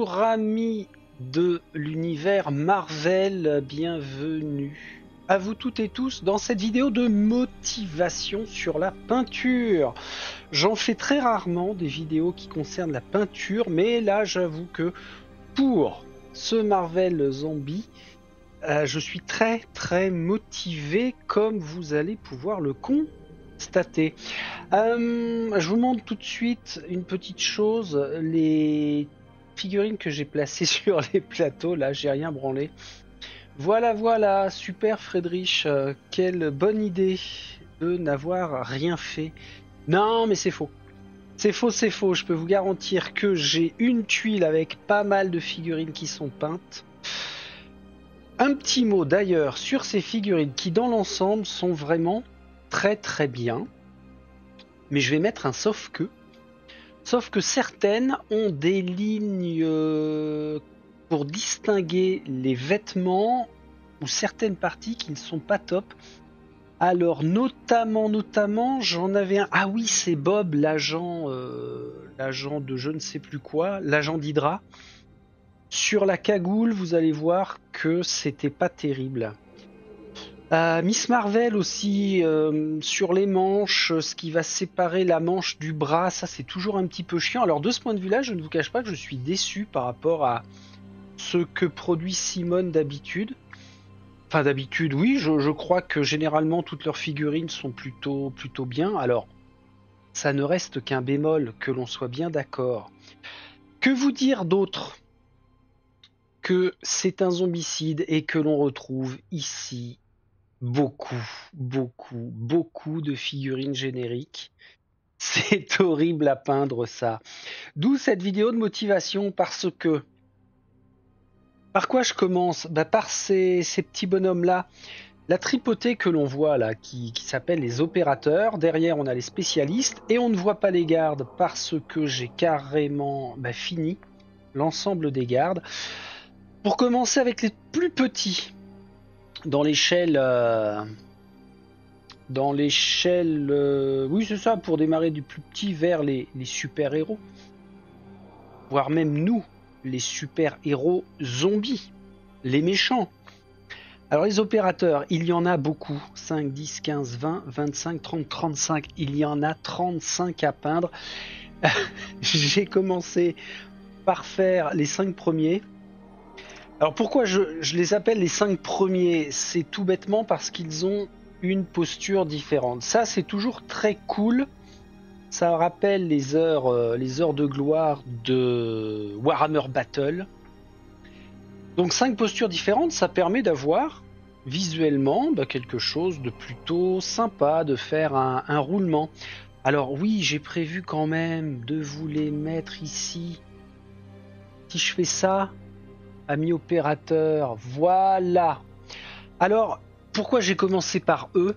Bonjour amis de l'univers Marvel, bienvenue à vous toutes et tous dans cette vidéo de motivation sur la peinture. J'en fais très rarement des vidéos qui concernent la peinture, mais là j'avoue que pour ce Marvel Zombie, je suis très motivé comme vous allez pouvoir le constater. Je vous montre tout de suite une petite chose, les figurines que j'ai placées sur les plateaux, là j'ai rien branlé. Voilà, super Friedrich, quelle bonne idée de n'avoir rien fait. Non mais c'est faux. C'est faux, je peux vous garantir que j'ai une tuile avec pas mal de figurines qui sont peintes. Un petit mot d'ailleurs sur ces figurines qui dans l'ensemble sont vraiment très bien. Mais je vais mettre un sauf que. Sauf que certaines ont des lignes pour distinguer les vêtements ou certaines parties qui ne sont pas top. Alors notamment, j'en avais un. Ah oui, c'est Bob, l'agent de je ne sais plus quoi, l'agent d'Hydra. Sur la cagoule, vous allez voir que c'était pas terrible. Miss Marvel aussi, sur les manches, ce qui va séparer la manche du bras, ça c'est toujours un petit peu chiant. Alors de ce point de vue-là, je ne vous cache pas que je suis déçu par rapport à ce que produit Simone d'habitude. Enfin d'habitude, oui, je crois que généralement toutes leurs figurines sont plutôt bien. Alors, ça ne reste qu'un bémol, que l'on soit bien d'accord. Que vous dire d'autre que c'est un zombicide et que l'on retrouve ici beaucoup de figurines génériques. C'est horrible à peindre ça. D'où cette vidéo de motivation parce que... Par quoi je commence? Par ces petits bonhommes-là. La tripotée que l'on voit là, qui s'appelle les opérateurs. Derrière, on a les spécialistes. Et on ne voit pas les gardes parce que j'ai carrément fini l'ensemble des gardes. Pour commencer avec les plus petits. Dans l'échelle... oui c'est ça, pour démarrer du plus petit vers les super-héros. Voire même nous, les super-héros zombies, les méchants. Alors les opérateurs, il y en a beaucoup. 5, 10, 15, 20, 25, 30, 35. Il y en a 35 à peindre. J'ai commencé par faire les 5 premiers. Alors pourquoi je les appelle les 5 premiers? C'est tout bêtement parce qu'ils ont une posture différente. Ça, c'est toujours très cool. Ça rappelle les heures de gloire de Warhammer Battle. Donc 5 postures différentes, ça permet d'avoir visuellement quelque chose de plutôt sympa, de faire un roulement. Alors oui, j'ai prévu quand même de vous les mettre ici. Si je fais ça, ami opérateur, voilà. Alors, pourquoi j'ai commencé par eux?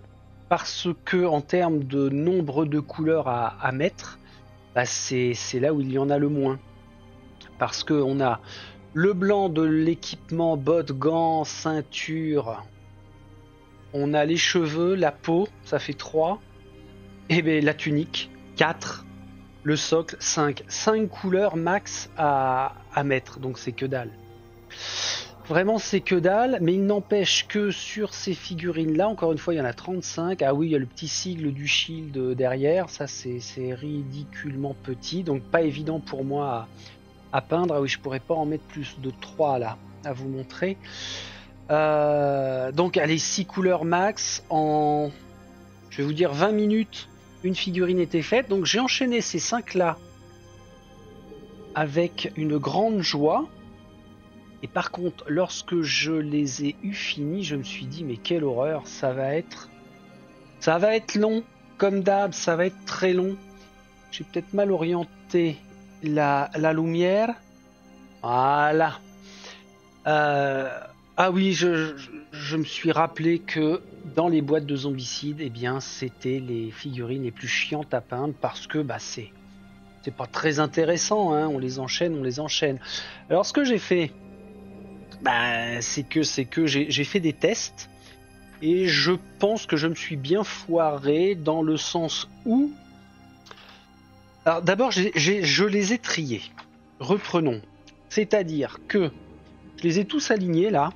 Parce que en termes de nombre de couleurs à mettre, c'est là où il y en a le moins. Parce qu'on a le blanc de l'équipement, bottes, gants, ceinture. On a les cheveux, la peau, ça fait 3. Et bien la tunique, 4. Le socle, 5. 5 couleurs max à mettre, donc c'est que dalle. Vraiment, c'est que dalle, mais il n'empêche que sur ces figurines-là, encore une fois, il y en a 35. Ah oui, il y a le petit sigle du Shield derrière. Ça, c'est ridiculement petit, donc pas évident pour moi à peindre. Ah oui, je pourrais pas en mettre plus de 3 là, à vous montrer. Donc, allez, 6 couleurs max. En, je vais vous dire, 20 minutes, une figurine était faite. Donc, j'ai enchaîné ces 5-là avec une grande joie. Et par contre, lorsque je les ai eu finis, je me suis dit, mais quelle horreur, ça va être long, comme d'hab, ça va être très long. J'ai peut-être mal orienté la lumière. Voilà. Ah oui, je me suis rappelé que dans les boîtes de zombicide, c'était les figurines les plus chiantes à peindre parce que c'est pas très intéressant, hein, on les enchaîne. Alors ce que j'ai fait, c'est que j'ai fait des tests et je pense que je me suis bien foiré dans le sens où... Alors d'abord, je les ai triés. Reprenons. C'est-à-dire que je les ai tous alignés là,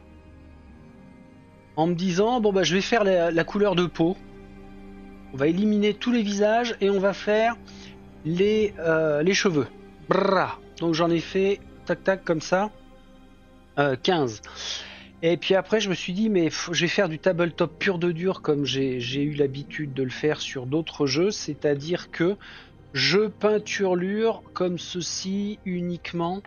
en me disant, bon bah je vais faire la couleur de peau. On va éliminer tous les visages et on va faire les cheveux. Brrra. Donc j'en ai fait tac tac comme ça 15. Et puis après je me suis dit mais je vais faire du tabletop pur de dur comme j'ai eu l'habitude de le faire sur d'autres jeux, c'est-à-dire que je peinturlure comme ceci uniquement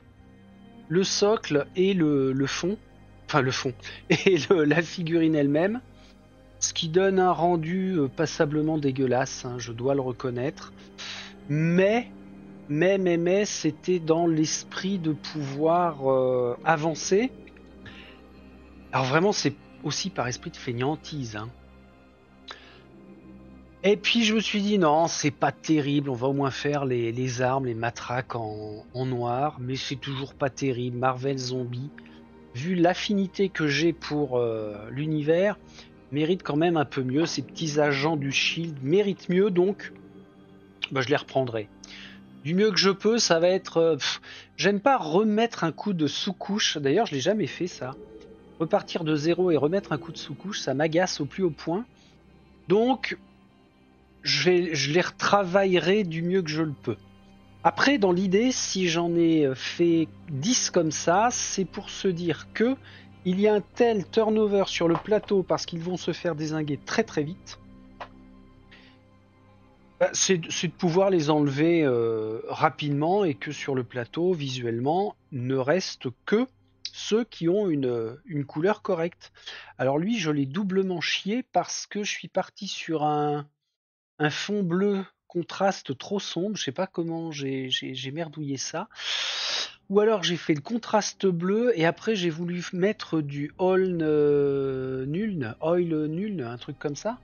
le socle et le fond, enfin le fond et la figurine elle-même. Ce qui donne un rendu passablement dégueulasse, hein, je dois le reconnaître. Mais c'était dans l'esprit de pouvoir avancer. Alors vraiment, c'est aussi par esprit de fainéantise. Hein. Et puis je me suis dit, non, c'est pas terrible, on va au moins faire les armes, les matraques en noir. Mais c'est toujours pas terrible. Marvel Zombie, vu l'affinité que j'ai pour l'univers, mérite quand même un peu mieux. Ces petits agents du Shield méritent mieux, donc bah, je les reprendrai. Du mieux que je peux, ça va être... j'aime pas remettre un coup de sous-couche. D'ailleurs, je l'ai jamais fait, ça. Repartir de zéro et remettre un coup de sous-couche, ça m'agace au plus haut point. Donc, je les retravaillerai du mieux que je le peux. Après, dans l'idée, si j'en ai fait 10 comme ça, c'est pour se dire que il y a un tel turnover sur le plateau parce qu'ils vont se faire dézinguer très très vite. C'est de pouvoir les enlever rapidement et que sur le plateau, visuellement, ne reste que ceux qui ont une couleur correcte. Alors lui, je l'ai doublement chié parce que je suis parti sur un fond bleu contraste trop sombre. Je sais pas comment j'ai merdouillé ça. Ou alors j'ai fait le contraste bleu et après j'ai voulu mettre du oil nul, un truc comme ça.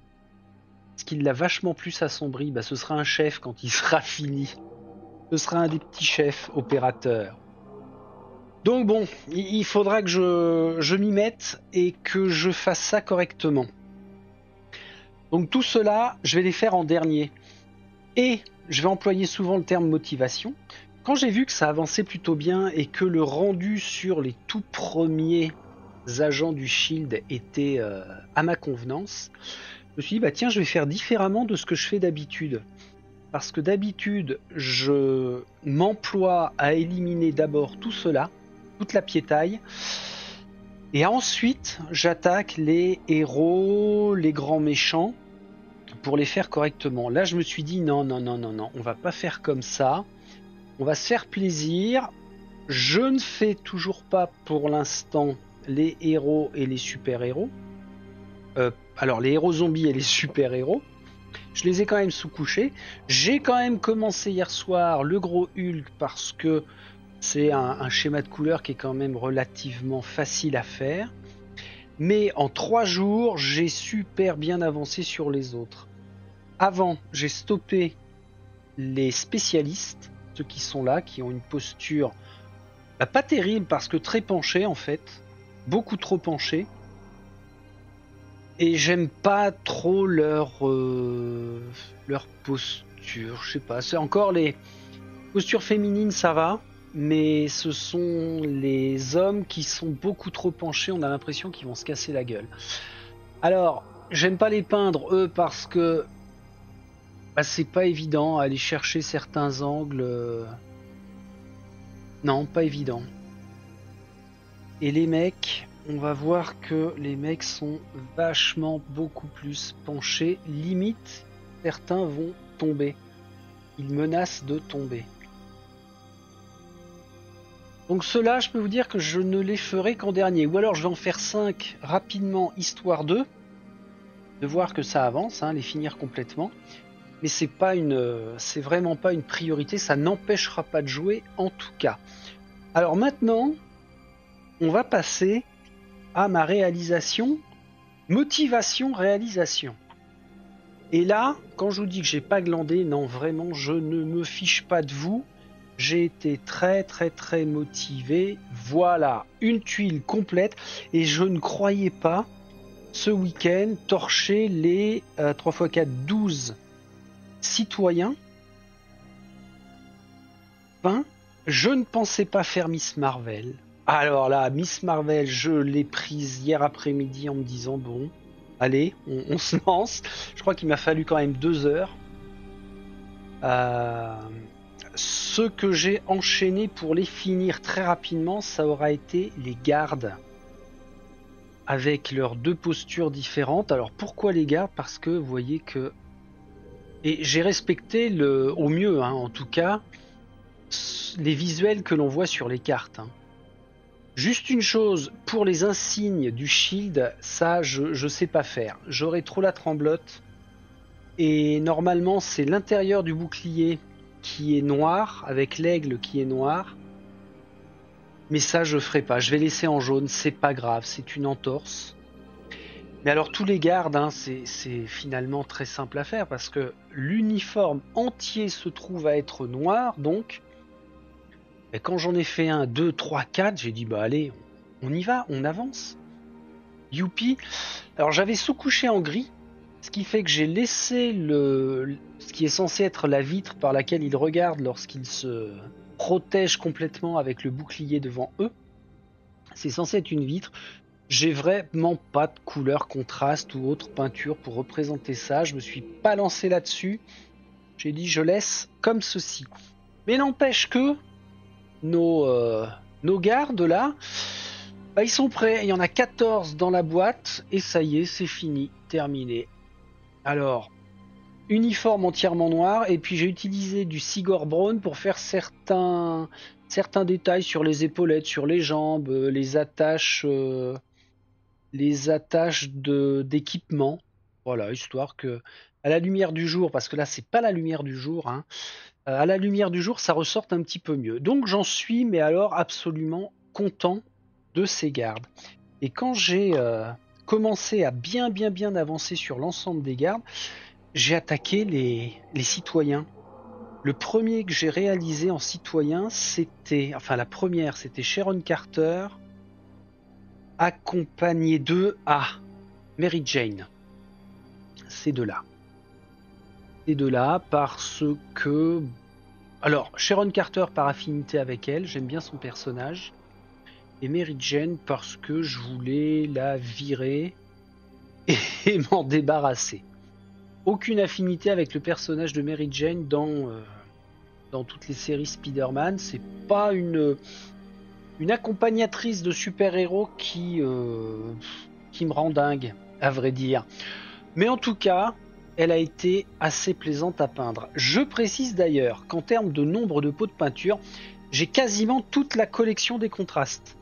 Parce qu'il l'a vachement plus assombri. Bah, ce sera un chef quand il sera fini. Ce sera un des petits chefs opérateurs. Donc bon, il faudra que je m'y mette et que je fasse ça correctement. Donc tout cela, je vais les faire en dernier. Et je vais employer souvent le terme motivation. Quand j'ai vu que ça avançait plutôt bien et que le rendu sur les tout premiers agents du Shield était à ma convenance, je me suis dit, bah tiens, je vais faire différemment de ce que je fais d'habitude. Parce que d'habitude, je m'emploie à éliminer d'abord tout cela, toute la piétaille, et ensuite, j'attaque les héros, les grands méchants, pour les faire correctement. Là, je me suis dit, non, on va pas faire comme ça. On va se faire plaisir. Je ne fais toujours pas pour l'instant les héros et les super-héros. Alors, les héros zombies et les super-héros. Je les ai quand même sous-couchés. J'ai quand même commencé hier soir le gros Hulk parce que c'est un schéma de couleur qui est quand même relativement facile à faire. Mais en 3 jours, j'ai super bien avancé sur les autres. Avant, j'ai stoppé les spécialistes, ceux qui sont là, qui ont une posture pas terrible parce que très penchée en fait, beaucoup trop penchée. Et j'aime pas trop leur posture, je sais pas. C'est encore les postures féminines, ça va, mais ce sont les hommes qui sont beaucoup trop penchés. On a l'impression qu'ils vont se casser la gueule. Alors, j'aime pas les peindre eux parce que c'est pas évident aller chercher certains angles. Non, pas évident. Et les mecs, on va voir que les mecs sont vachement beaucoup plus penchés. Limite, certains vont tomber. Ils menacent de tomber. Donc ceux-là, je peux vous dire que je ne les ferai qu'en dernier. Ou alors je vais en faire 5 rapidement, histoire de voir que ça avance, hein, les finir complètement. Mais c'est vraiment pas une priorité, ça n'empêchera pas de jouer en tout cas. Alors maintenant, on va passer à ma réalisation, motivation-réalisation. Et là, quand je vous dis que j'ai pas glandé, non vraiment, je ne me fiche pas de vous. J'ai été très très très motivé. Voilà, une tuile complète. Et je ne croyais pas, ce week-end, torcher les 3x4, 12 citoyens, 20, Je ne pensais pas faire Miss Marvel. Alors là, Miss Marvel, je l'ai prise hier après-midi en me disant bon, allez, on se lance. Je crois qu'il m'a fallu quand même 2 heures. Ce que j'ai enchaîné pour les finir très rapidement, ça aura été les gardes. Avec leurs 2 postures différentes. Alors pourquoi les gardes? Parce que vous voyez que... Et j'ai respecté au mieux, hein, en tout cas, les visuels que l'on voit sur les cartes. Hein. Juste une chose, pour les insignes du shield, ça je sais pas faire. J'aurais trop la tremblote. Et normalement c'est l'intérieur du bouclier qui est noir, avec l'aigle qui est noir. Mais ça je ferai pas, je vais laisser en jaune, c'est pas grave, c'est une entorse. Mais alors tous les gardes, hein, c'est finalement très simple à faire parce que l'uniforme entier se trouve à être noir, donc et quand j'en ai fait 1, 2, 3, 4, j'ai dit bah allez, on y va, on avance. Youpi. Alors j'avais sous-couché en gris, ce qui fait que j'ai laissé ce qui est censé être la vitre par laquelle ils regardent lorsqu'ils se protègent complètement avec le bouclier devant eux. C'est censé être une vitre. J'ai vraiment pas de couleur contraste ou autre peinture pour représenter ça. Je me suis pas lancé là-dessus. J'ai dit je laisse comme ceci. Mais n'empêche que nos gardes là, bah, ils sont prêts. Il y en a 14 dans la boîte et ça y est, c'est fini, terminé. Alors, uniforme entièrement noir et puis j'ai utilisé du Sigor Braun pour faire certains détails sur les épaulettes, sur les jambes, les attaches d'équipement. Voilà, histoire que à la lumière du jour, parce que là c'est pas la lumière du jour, hein, à la lumière du jour ça ressorte un petit peu mieux. Donc j'en suis, mais alors absolument content de ces gardes. Et quand j'ai commencé à bien avancer sur l'ensemble des gardes, j'ai attaqué les citoyens. Le premier que j'ai réalisé en citoyen, la première, c'était Sharon Carter, accompagnée de Mary Jane. Ces deux-là. Ces deux-là parce que... Alors, Sharon Carter par affinité avec elle, j'aime bien son personnage. Et Mary Jane parce que je voulais la virer et m'en débarrasser. Aucune affinité avec le personnage de Mary Jane dans toutes les séries Spider-Man. C'est pas une accompagnatrice de super-héros qui me rend dingue, à vrai dire. Mais en tout cas, elle a été assez plaisante à peindre. Je précise d'ailleurs qu'en termes de nombre de pots de peinture, j'ai quasiment toute la collection des contrastes.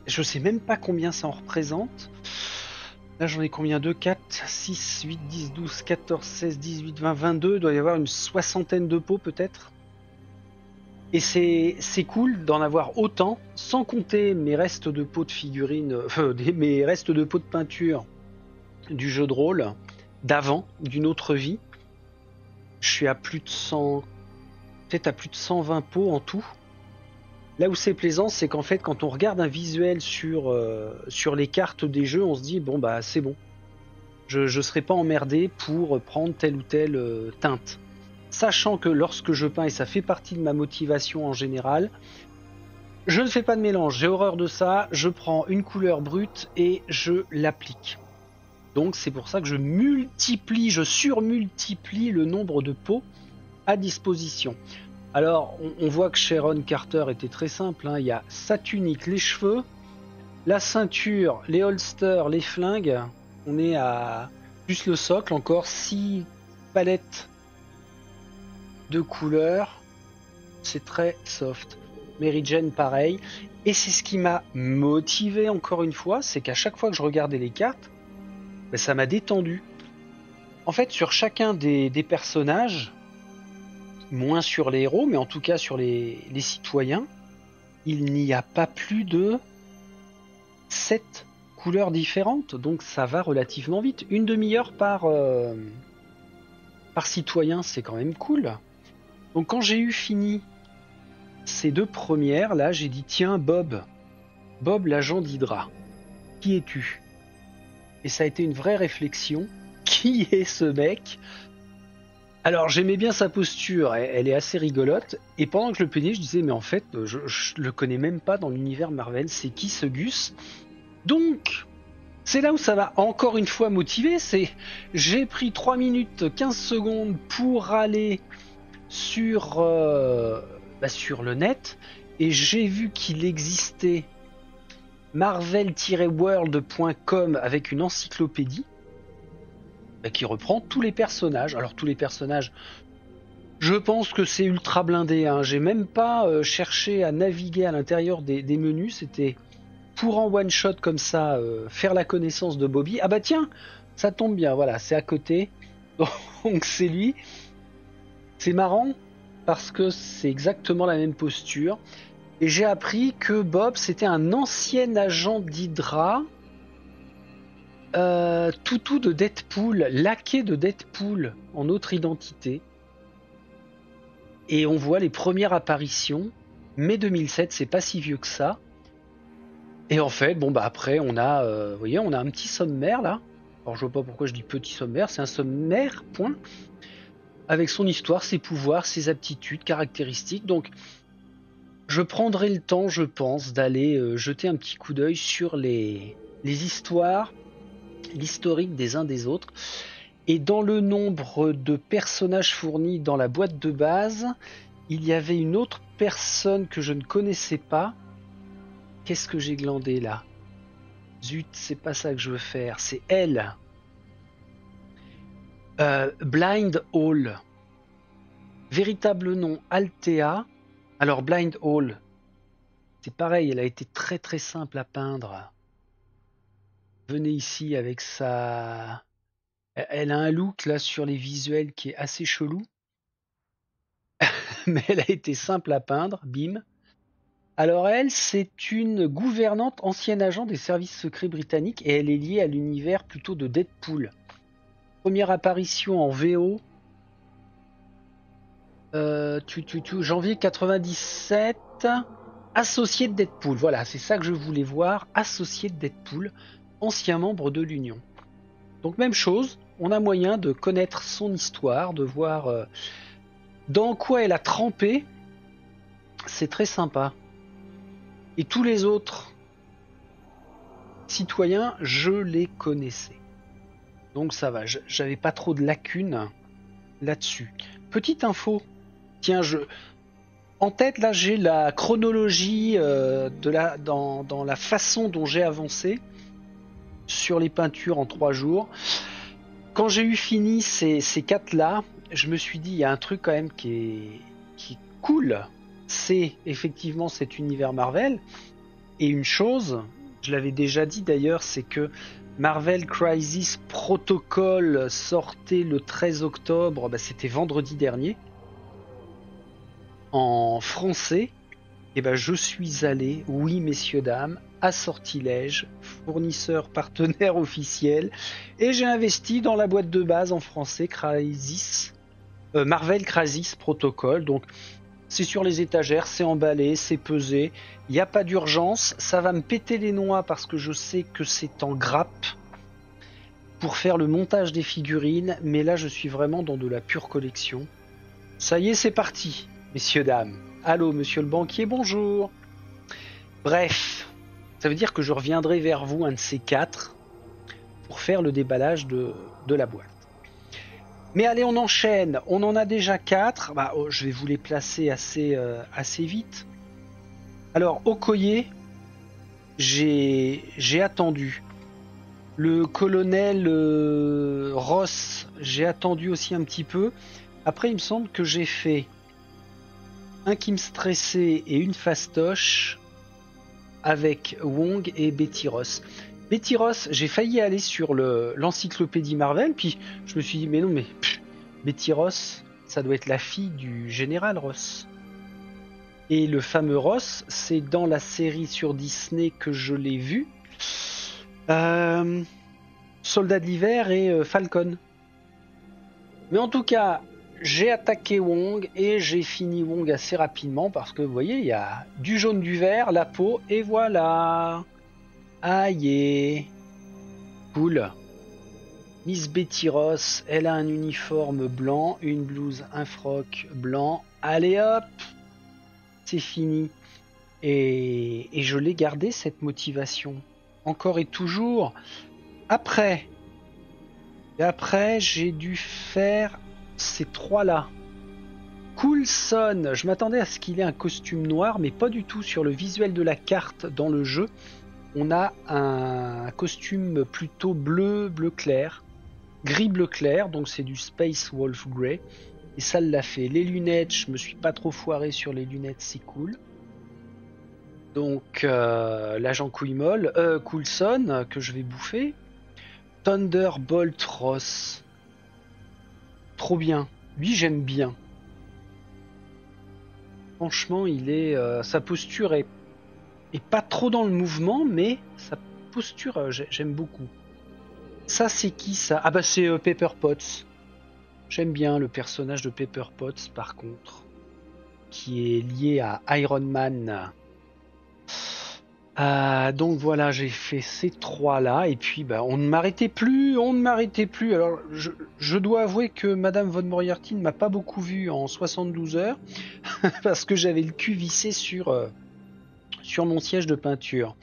Je sais même pas combien ça en représente. Là j'en ai combien? 2, 4, 6, 8, 10, 12, 14, 16, 18, 20, 22. Il doit y avoir une soixantaine de pots peut-être. Et c'est cool d'en avoir autant, sans compter mes restes de pots de figurines, mes restes de pots de peinture du jeu de rôle d'avant, d'une autre vie. Je suis à plus de 100, peut-être à plus de 120 pots en tout. Là où c'est plaisant, c'est qu'en fait, quand on regarde un visuel sur les cartes des jeux, on se dit bon bah c'est bon. Je serai pas emmerdé pour prendre telle ou telle teinte. Sachant que lorsque je peins, et ça fait partie de ma motivation en général, je ne fais pas de mélange, j'ai horreur de ça, je prends une couleur brute et je l'applique. Donc c'est pour ça que je surmultiplie le nombre de pots à disposition. Alors on voit que Sharon Carter était très simple, hein. Il y a sa tunique, les cheveux, la ceinture, les holsters, les flingues, on est à plus le socle, encore 6 palettes de couleurs, c'est très soft. Mary Jane pareil, et c'est ce qui m'a motivé encore une fois, c'est qu'à chaque fois que je regardais les cartes, ben, ça m'a détendu. En fait, sur chacun des personnages, moins sur les héros, mais en tout cas sur les citoyens, il n'y a pas plus de 7 couleurs différentes, donc ça va relativement vite. Une demi-heure par citoyen, c'est quand même cool. Donc quand j'ai eu fini ces 2 premières, là, j'ai dit tiens, Bob, l'agent d'Hydra, qui es-tu? Et ça a été une vraie réflexion. Qui est ce mec? Alors j'aimais bien sa posture, elle est assez rigolote. Et pendant que je le peignais, je disais mais en fait, je le connais même pas dans l'univers Marvel. C'est qui ce Gus? Donc c'est là où ça va encore une fois motiver. C'est j'ai pris 3 minutes 15 secondes pour aller sur sur le net et j'ai vu qu'il existait marvel-world.com avec une encyclopédie qui reprend tous les personnages. Alors tous les personnages, je pense que c'est ultra blindé, hein. J'ai même pas cherché à naviguer à l'intérieur des menus. C'était pour en one shot comme ça faire la connaissance de Bobby. Ah bah tiens, ça tombe bien, voilà, c'est à côté. Donc c'est lui. C'est marrant parce que c'est exactement la même posture. Et j'ai appris que Bob, c'était un ancien agent d'Hydra, toutou de Deadpool, laquais de Deadpool en autre identité. Et on voit les premières apparitions. Mai 2007, c'est pas si vieux que ça. Et en fait, bon bah après, on a, vous voyez, on a un petit sommaire là. Alors je vois pas pourquoi je dis petit sommaire, c'est un sommaire, point. Avec son histoire, ses pouvoirs, ses aptitudes, caractéristiques. Donc, je prendrai le temps, je pense, d'aller jeter un petit coup d'œil sur les histoires, l'historique des uns des autres. Et dans le nombre de personnages fournis dans la boîte de base, il y avait une autre personne que je ne connaissais pas. Qu'est-ce que j'ai glandé là? Zut, c'est pas ça que je veux faire, c'est elle. Blind Hall. Véritable nom, Althea. Alors Blind Hall, c'est pareil, elle a été très très simple à peindre. Venez ici avec sa... Elle a un look là sur les visuels qui est assez chelou. Mais elle a été simple à peindre, bim. Alors elle, c'est une gouvernante ancienne agent des services secrets britanniques et elle est liée à l'univers plutôt de Deadpool. Première apparition en VO. Janvier 97. Associé de Deadpool, voilà, c'est ça que je voulais voir. Associé de Deadpool, ancien membre de l'Union. Donc même chose, on a moyen de connaître son histoire, de voir dans quoi elle a trempé. C'est très sympa. Et tous les autres citoyens, je les connaissais. Donc ça va, j'avais pas trop de lacunes là-dessus. Petite info, tiens, en tête là j'ai la chronologie dans la façon dont j'ai avancé sur les peintures en 3 jours. Quand j'ai eu fini ces 4 là, je me suis dit il y a un truc quand même qui est cool, c'est effectivement cet univers Marvel. Et une chose, je l'avais déjà dit d'ailleurs, c'est que Marvel Crisis Protocol sortait le 13 octobre, c'était vendredi dernier, en français. Et je suis allé, oui messieurs dames, à Sortilège, fournisseur partenaire officiel, et j'ai investi dans la boîte de base en français Marvel Crisis Protocol. Donc c'est sur les étagères, c'est emballé, c'est pesé, il n'y a pas d'urgence, ça va me péter les noix parce que je sais que c'est en grappe pour faire le montage des figurines, mais là je suis vraiment dans de la pure collection. Ça y est, c'est parti, messieurs dames. Allô, monsieur le banquier, bonjour. Bref, ça veut dire que je reviendrai vers vous, un de ces 4, pour faire le déballage de la boîte. Mais allez, on enchaîne. On en a déjà 4. Je vais vous les placer assez vite. Alors, Okoye, j'ai attendu. Le colonel Ross, j'ai attendu aussi un petit peu. Après, il me semble que j'ai fait un qui me stressait et une fastoche avec Wong et Betty Ross. Betty Ross, j'ai failli aller sur l'encyclopédie Marvel, puis je me suis dit, mais non, Betty Ross, ça doit être la fille du général Ross. Et le fameux Ross, c'est dans la série sur Disney que je l'ai vu. Soldat de l'hiver et Falcon. Mais en tout cas, j'ai attaqué Wong et j'ai fini Wong assez rapidement parce que vous voyez, il y a du jaune, du vert, la peau, et voilà. Aïe, cool. Miss Betty Ross, elle a un uniforme blanc, une blouse, un froc blanc. Allez hop, c'est fini. Et je l'ai gardé cette motivation. Encore et toujours. Après, j'ai dû faire ces trois-là. Coulson, je m'attendais à ce qu'il ait un costume noir, mais pas du tout. Sur le visuel de la carte dans le jeu, on a un costume plutôt bleu clair, gris bleu clair, donc c'est du Space Wolf Grey. Et ça l'a fait. Les lunettes, je me suis pas trop foiré sur les lunettes, c'est cool. Donc l'agent Coulson que je vais bouffer. Thunderbolt Ross. Trop bien. Lui j'aime bien. Franchement, sa posture est pas trop dans le mouvement, mais sa posture, j'aime beaucoup. Ça, c'est qui ça? Ah bah c'est Pepper Potts. J'aime bien le personnage de Pepper Potts, par contre, qui est lié à Iron Man. Donc voilà, j'ai fait ces trois-là, et puis bah, on ne m'arrêtait plus. Alors, je dois avouer que Madame Von Moriarty ne m'a pas beaucoup vu en 72 heures, parce que j'avais le cul vissé sur mon siège de peinture.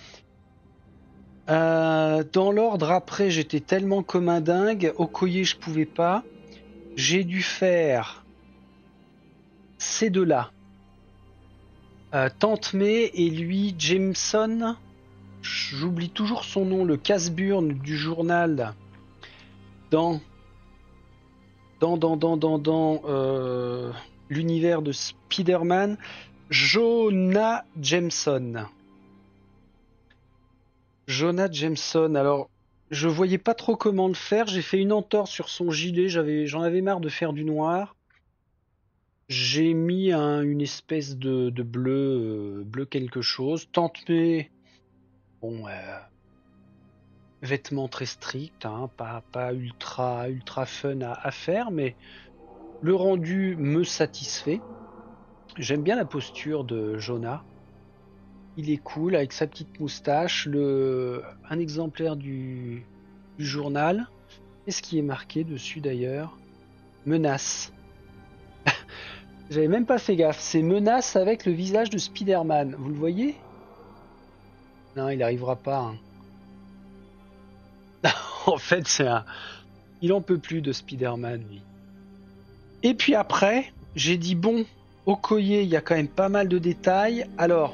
Dans l'ordre, après, j'étais tellement comme un dingue. Okoye, je pouvais pas. J'ai dû faire ces deux-là. Tante May et lui, Jameson. J'oublie toujours son nom, le casse-burne du journal. Dans l'univers de Spider-Man. Jonah Jameson. Alors, je voyais pas trop comment le faire. J'ai fait une entorse sur son gilet. J'en avais marre de faire du noir. J'ai mis une espèce de bleu, bleu quelque chose. Tante May, bon, vêtements très stricts, hein, pas ultra fun à faire, mais le rendu me satisfait. J'aime bien la posture de Jonah. Il est cool avec sa petite moustache. Un exemplaire du journal. Qu'est-ce qui est marqué dessus d'ailleurs? Menace. J'avais même pas fait gaffe. C'est menace avec le visage de Spider-Man. Vous le voyez? Non, il n'arrivera pas. Hein. En fait, il en peut plus de Spider-Man, lui. Et puis après, j'ai dit bon, Okoye, il y a quand même pas mal de détails. Alors,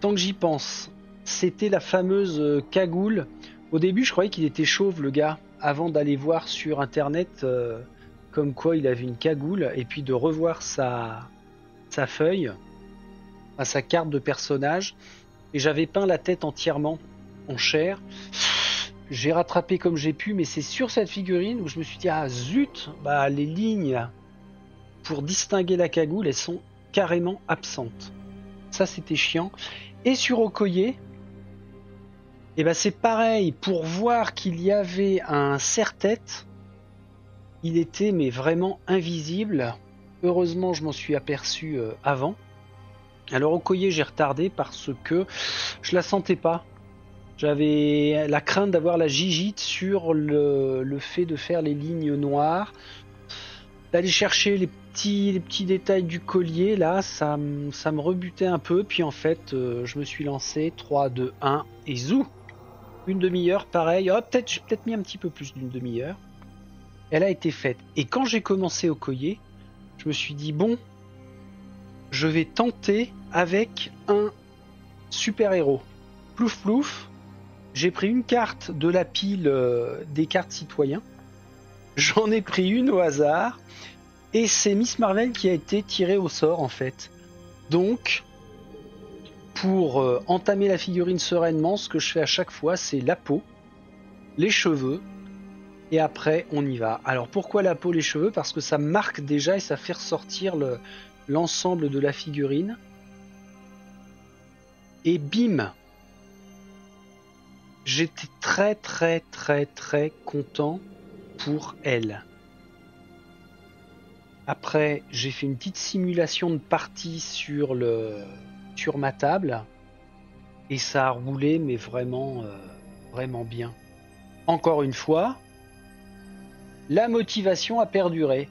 tant que j'y pense, c'était la fameuse cagoule. Au début, je croyais qu'il était chauve, le gars, avant d'aller voir sur Internet comme quoi il avait une cagoule, et puis de revoir sa feuille, sa carte de personnage, et j'avais peint la tête entièrement en chair. J'ai rattrapé comme j'ai pu, mais c'est sur cette figurine où je me suis dit, ah zut, bah les lignes pour distinguer la cagoule, elles sont carrément absentes. Ça, c'était chiant. Et sur Okoye, et ben c'est pareil, pour voir qu'il y avait un serre-tête, il était mais vraiment invisible. Heureusement, je m'en suis aperçu avant. Alors Okoye, j'ai retardé parce que je la sentais pas. J'avais la crainte d'avoir la gigite sur le fait de faire les lignes noires, d'aller chercher les petits détails du collier. Là, ça me rebutait un peu. Puis en fait, je me suis lancé 3, 2, 1 et zou. Une demi-heure, pareil. Oh, j'ai peut-être mis un petit peu plus d'une demi-heure. Elle a été faite. Et quand j'ai commencé Okoye, je me suis dit, bon, je vais tenter avec un super-héros. Plouf plouf, j'ai pris une carte de la pile des cartes citoyens. J'en ai pris une au hasard. Et c'est Miss Marvel qui a été tirée au sort, en fait. Donc, pour entamer la figurine sereinement, ce que je fais à chaque fois, c'est la peau, les cheveux, et après, on y va. Alors, pourquoi la peau, les cheveux? Parce que ça marque déjà et ça fait ressortir l'ensemble de la figurine. Et bim! J'étais très content pour elle. Après, j'ai fait une petite simulation de partie sur ma table et ça a roulé, mais vraiment bien. Encore une fois, la motivation a perduré.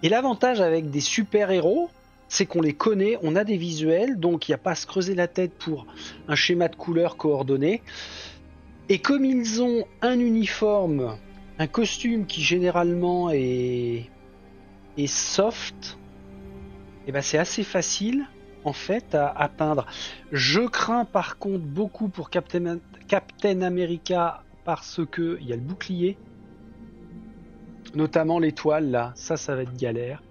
Et l'avantage avec des super-héros, c'est qu'on les connaît, on a des visuels, donc il n'y a pas à se creuser la tête pour un schéma de couleurs coordonné. Et comme ils ont un uniforme, un costume qui généralement est soft, et ben c'est assez facile en fait à peindre. Je crains par contre beaucoup pour Captain America parce que il y a le bouclier, notamment l'étoile là, ça va être galère.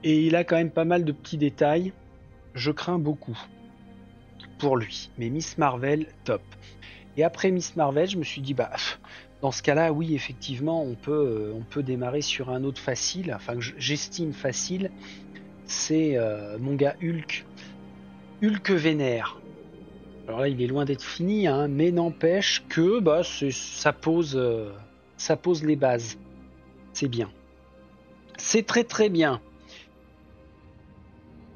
Et il a quand même pas mal de petits détails. Je crains beaucoup pour lui. Mais Miss Marvel, top. Et après Miss Marvel, je me suis dit, bah, dans ce cas-là, oui, effectivement, on peut démarrer sur un autre facile. Enfin, j'estime facile. C'est mon gars Hulk. Hulk vénère. Alors là, il est loin d'être fini, hein, mais n'empêche que bah, ça pose les bases. C'est bien. C'est très très bien.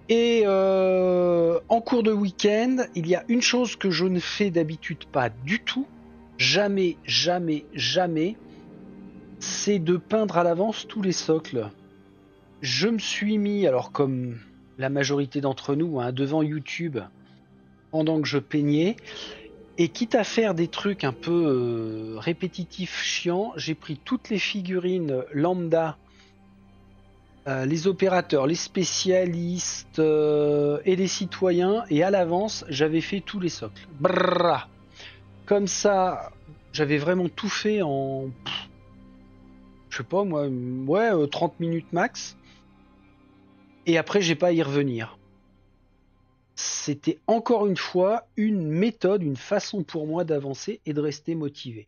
Et en cours de week-end, il y a une chose que je ne fais d'habitude pas du tout, jamais, c'est de peindre à l'avance tous les socles. Je me suis mis, alors comme la majorité d'entre nous, hein, devant YouTube pendant que je peignais, et quitte à faire des trucs un peu répétitifs, chiants, j'ai pris toutes les figurines lambda, les opérateurs, les spécialistes et les citoyens, et à l'avance, j'avais fait tous les socles. Brrr. Comme ça, j'avais vraiment tout fait en, je sais pas moi, ouais, 30 minutes max. Et après, j'ai pas à y revenir. C'était encore une fois une méthode, une façon pour moi d'avancer et de rester motivé.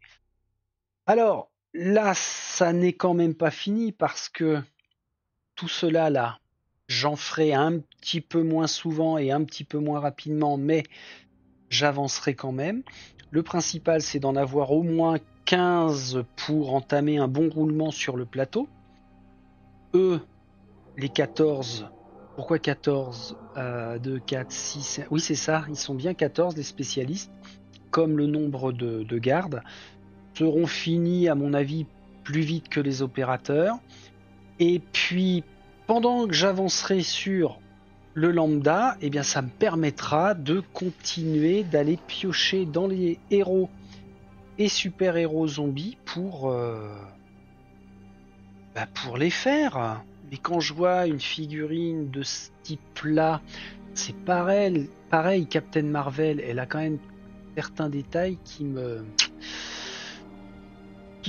Alors, là, ça n'est quand même pas fini parce que tout cela là, j'en ferai un petit peu moins souvent et un petit peu moins rapidement, mais j'avancerai quand même. Le principal, c'est d'en avoir au moins 15 pour entamer un bon roulement sur le plateau. Eux, les 14, pourquoi 14 2, 4, 6, oui c'est ça, ils sont bien 14 les spécialistes, comme le nombre de gardes, seront finis à mon avis plus vite que les opérateurs. Et puis, pendant que j'avancerai sur le lambda, eh bien, ça me permettra de continuer d'aller piocher dans les héros et super-héros zombies pour les faire. Mais quand je vois une figurine de ce type-là, c'est pareil, Captain Marvel, elle a quand même certains détails qui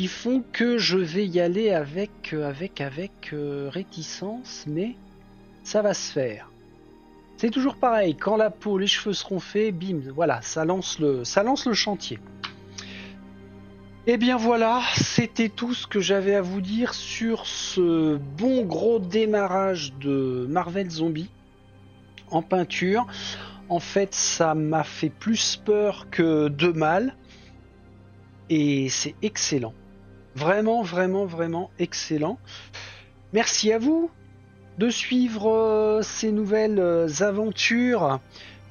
font que je vais y aller avec réticence, mais ça va se faire. C'est toujours pareil, quand la peau, les cheveux seront faits, bim, voilà, ça lance le chantier. Et bien voilà, c'était tout ce que j'avais à vous dire sur ce bon gros démarrage de Marvel Zombie en peinture. En fait, ça m'a fait plus peur que de mal. Et c'est excellent. Vraiment, vraiment, vraiment excellent. Merci à vous de suivre ces nouvelles aventures.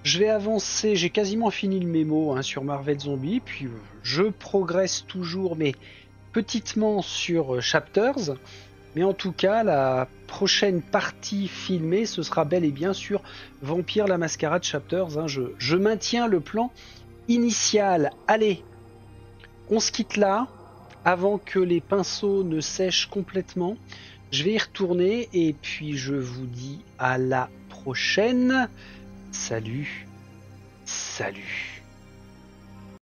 Je vais avancer, j'ai quasiment fini le mémo sur Marvel Zombie, puis je progresse toujours, mais petitement sur Chapters. Mais en tout cas, la prochaine partie filmée, ce sera bel et bien sur Vampire la Mascarade Chapters. Je maintiens le plan initial. Allez, on se quitte là, avant que les pinceaux ne sèchent complètement. Je vais y retourner, et puis je vous dis à la prochaine. Salut.